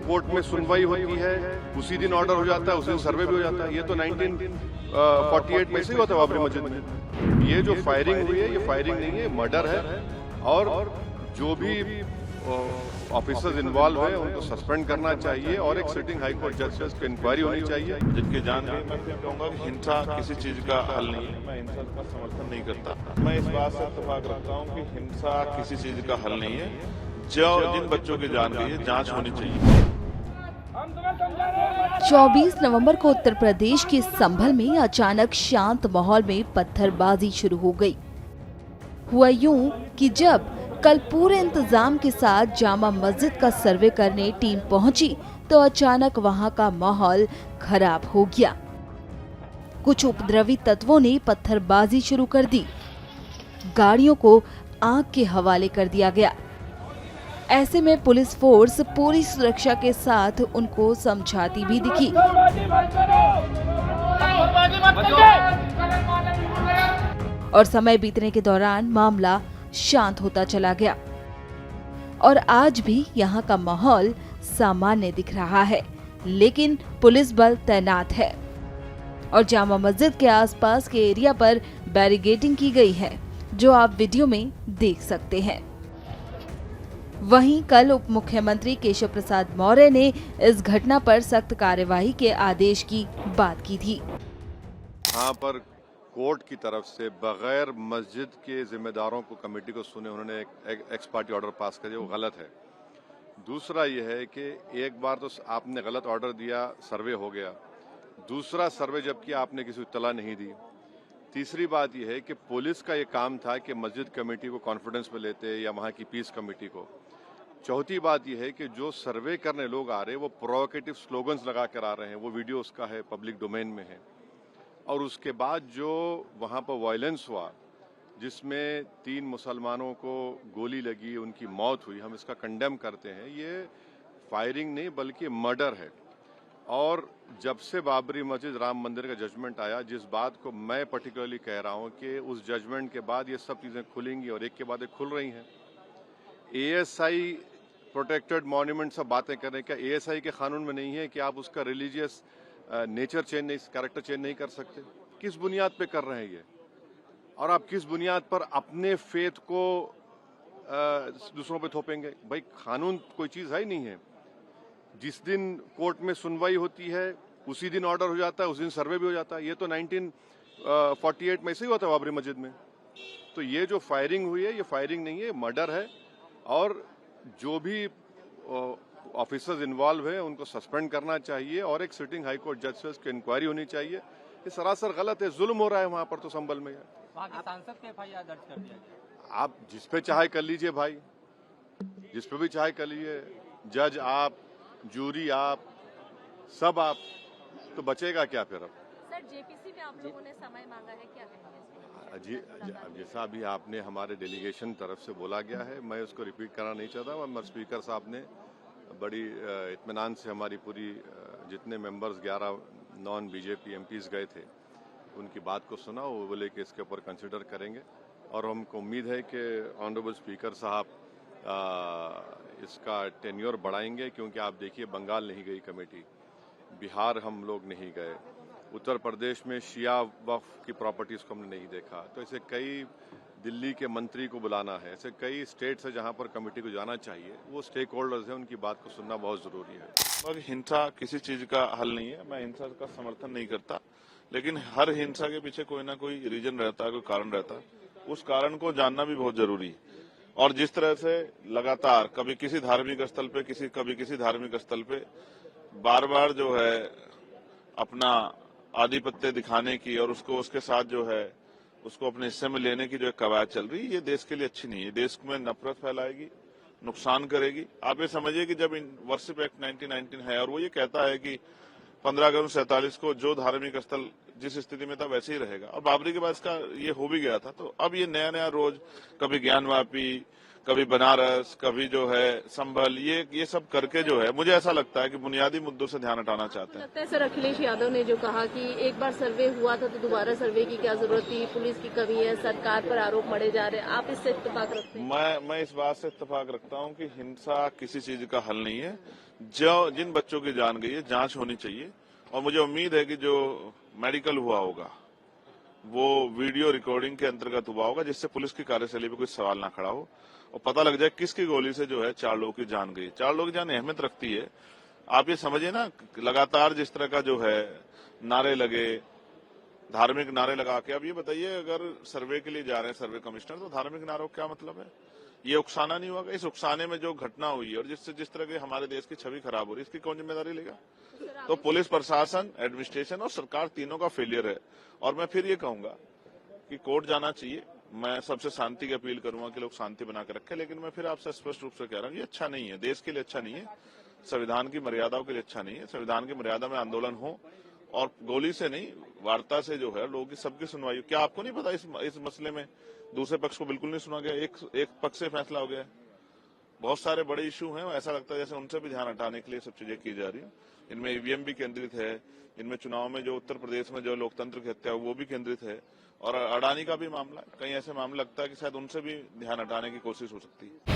Court में सुनवाई होती है, उसी दिन ऑर्डर हो जाता है, उसी दिन सर्वे भी हो जाता है। ये तो 1948 में से ही हुआ था बाबरी मस्जिद में। ये जो फायरिंग हुई है, ये फायरिंग नहीं है, मर्डर है। और जो भी ऑफिसर्स इन्वॉल्व है उनको सस्पेंड करना चाहिए और एक सिटिंग हाई कोर्ट जज की इंक्वायरी होनी चाहिए। जिनकी जान गई, मैं फिर कहूंगा कि हिंसा किसी चीज का हल नहीं है। मैं हिंसा का समर्थन नहीं करता। मैं इस बात से इत्तेफाक रखता हूं कि हिंसा किसी चीज का हल नहीं है। जो जिन बच्चों की जान गई है, जांच होनी चाहिए। 24 नवंबर को उत्तर प्रदेश के संभल में अचानक शांत माहौल में पत्थरबाजी शुरू हो गई। हुआ यूं कि जब कल पूरे इंतजाम के साथ जामा मस्जिद का सर्वे करने टीम पहुंची तो अचानक वहां का माहौल खराब हो गया। कुछ उपद्रवी तत्वों ने पत्थरबाजी शुरू कर दी। गाड़ियों को आग के हवाले कर दिया गया। ऐसे में पुलिस फोर्स पूरी सुरक्षा के साथ उनको समझाती भी दिखी। और समय बीतने के दौरान मामला शांत होता चला गया और आज भी यहाँ का माहौल सामान्य दिख रहा है, लेकिन पुलिस बल तैनात है और जामा मस्जिद के आसपास के एरिया पर बैरिकेडिंग की गई है, जो आप वीडियो में देख सकते हैं। वहीं कल उप मुख्यमंत्री केशव प्रसाद मौर्य ने इस घटना पर सख्त कार्यवाही के आदेश की बात की थी। यहाँ पर कोर्ट की तरफ से बगैर मस्जिद के जिम्मेदारों को, कमेटी को सुने उन्होंने एक एक्स पार्टी ऑर्डर पास कर दिया, वो गलत है। दूसरा ये है कि एक बार तो आपने गलत ऑर्डर दिया, सर्वे हो गया। दूसरा सर्वे जब किया आपने किसी को इत्तला नहीं दी। तीसरी बात यह है कि पुलिस का ये काम था कि मस्जिद कमेटी को कॉन्फिडेंस में लेते या वहाँ की पीस कमेटी को। चौथी बात यह है कि जो सर्वे करने लोग आ रहे हैं वो प्रोवोकेटिव स्लोगन्स लगा कर आ रहे हैं, वो वीडियो उसका है, पब्लिक डोमेन में है। और उसके बाद जो वहाँ पर वायलेंस हुआ, जिसमें 3 मुसलमानों को गोली लगी, उनकी मौत हुई, हम इसका कंडेम करते हैं। ये फायरिंग नहीं बल्कि मर्डर है। और जब से बाबरी मस्जिद राम मंदिर का जजमेंट आया, जिस बात को मैं पर्टिकुलरली कह रहा हूँ कि उस जजमेंट के बाद ये सब चीज़ें खुलेंगी और एक के बाद एक खुल रही हैं। ASI प्रोटेक्टेड मॉन्यूमेंट सब बातें कर रहे हैं, क्या ASI के कानून में नहीं है कि आप उसका रिलीजियस नेचर चेंज नहीं, कैरेक्टर चेंज नहीं कर सकते? किस बुनियाद पे कर रहे हैं ये? और आप किस बुनियाद पर अपने फेथ को दूसरों पे थोपेंगे? भाई कानून कोई चीज है ही नहीं है। जिस दिन कोर्ट में सुनवाई होती है उसी दिन ऑर्डर हो जाता है, उस दिन सर्वे भी हो जाता है। ये तो 1948 में से ही हुआ था बाबरी मस्जिद में। तो ये जो फायरिंग हुई है, ये फायरिंग नहीं है, मर्डर है। और जो भी ऑफिसर्स इन्वॉल्व है उनको सस्पेंड करना चाहिए और एक सिटिंग हाई कोर्ट जज की इंक्वायरी होनी चाहिए। ये सरासर गलत है, जुल्म हो रहा है वहां पर तो संभल में। वहाँ के सांसद के FIR दर्ज कर दिया गया। आप जिस पे चाहे कर लीजिए भाई, जिस पे भी चाहे कर लीजिए, जज आप, जूरी आप, सब आप, तो बचेगा क्या फिर? अब सर JPC में आप लोगों ने समय मांगा है, क्या कहेंगे? जी, जैसा अभी आपने हमारे डेलीगेशन तरफ से बोला गया है, मैं उसको रिपीट करना नहीं चाहता। मगर स्पीकर साहब ने बड़ी इत्मीनान से हमारी पूरी जितने मेंबर्स 11 नॉन BJP MPs गए थे उनकी बात को सुना। वो बोले कि इसके ऊपर कंसिडर करेंगे और हमको उम्मीद है कि ऑनरेबल स्पीकर साहब इसका टेन्योर बढ़ाएंगे, क्योंकि आप देखिए बंगाल नहीं गई कमेटी, बिहार हम लोग नहीं गए, उत्तर प्रदेश में शिया वक्फ की प्रॉपर्टीज को हमने नहीं देखा। तो ऐसे कई, दिल्ली के मंत्री को बुलाना है, ऐसे कई स्टेट्स है जहां पर कमेटी को जाना चाहिए। वो स्टेक होल्डर्स हैं, उनकी बात को सुनना बहुत जरूरी है। और हिंसा किसी चीज का हल नहीं है। मैं हिंसा का समर्थन नहीं करता, लेकिन हर हिंसा के पीछे कोई ना कोई रीजन रहता है, कोई कारण रहता है। उस कारण को जानना भी बहुत जरूरी है। और जिस तरह से लगातार कभी किसी धार्मिक स्थल पे, कभी किसी धार्मिक स्थल पे बार बार जो है अपना आधिपत्य दिखाने की और उसको उसके साथ जो है उसको अपने हिस्से में लेने की जो एक कवायद चल रही है, ये देश के लिए अच्छी नहीं है। देश में नफरत फैलाएगी, नुकसान करेगी। आप ये समझिए कि जब वर्शिप एक्ट 1919 है और वो ये कहता है कि 15 अगस्त 1947 को जो धार्मिक स्थल जिस स्थिति में था वैसे ही रहेगा, और बाबरी के बाद इसका ये हो भी गया था। तो अब ये नया नया रोज कभी ज्ञानवापी, कभी बनारस, कभी जो है संभल, ये सब करके जो है मुझे ऐसा लगता है कि बुनियादी मुद्दों से ध्यान हटाना चाहते हैं। लगता है सर अखिलेश यादव ने जो कहा कि एक बार सर्वे हुआ था तो दोबारा सर्वे की क्या जरूरत थी, पुलिस की कमी है, सरकार पर आरोप मढ़े जा रहे हैं, आप इससे इत्तेफाक रखते हैं? मैं इस बात से इत्तेफाक रखता हूं कि हिंसा किसी चीज का हल नहीं है। जो जिन बच्चों की जान गई है, जांच होनी चाहिए और मुझे उम्मीद है कि जो मेडिकल हुआ होगा वो वीडियो रिकॉर्डिंग के अंतर्गत हुआ होगा, जिससे पुलिस की कार्यशैली पे कोई सवाल ना खड़ा हो और पता लग जाए किसकी गोली से जो है 4 लोगों की जान गई। 4 लोगों की जान अहमियत रखती है। आप ये समझिए ना, लगातार जिस तरह का जो है नारे लगे, धार्मिक नारे लगा के, अब ये बताइए अगर सर्वे के लिए जा रहे हैं सर्वे कमिश्नर, तो धार्मिक नारों का क्या मतलब है? ये उकसाना नहीं होगा? इस उकसाने में जो घटना हुई है और जिससे जिस तरह के हमारे देश की छवि खराब हो रही है, इसकी कौन जिम्मेदारी लेगा? तो पुलिस प्रशासन, एडमिनिस्ट्रेशन और सरकार तीनों का फेलियर है। और मैं फिर ये कहूंगा कि कोर्ट जाना चाहिए। मैं सबसे शांति की अपील करूंगा कि लोग शांति बना के रखें, लेकिन मैं फिर आपसे स्पष्ट रूप से कह रहा हूं, ये अच्छा नहीं है, देश के लिए अच्छा नहीं है, संविधान की मर्यादाओं के लिए अच्छा नहीं है। संविधान की मर्यादा में आंदोलन हो और गोली से नहीं, वार्ता से जो है लोगों की सबकी सुनवाई। क्या आपको नहीं पता इस मसले में दूसरे पक्ष को बिल्कुल नहीं सुना गया, एक पक्ष से फैसला हो गया? बहुत सारे बड़े इशू हैं, ऐसा लगता है जैसे उनसे भी ध्यान हटाने के लिए सब चीजें की जा रही है। इनमें ईवीएम भी केंद्रित है, इनमें चुनाव में जो उत्तर प्रदेश में जो लोकतंत्र की हत्या वो भी केंद्रित है, और अडानी का भी मामला है। कहीं ऐसे मामले लगता है कि शायद उनसे भी ध्यान हटाने की कोशिश हो सकती है।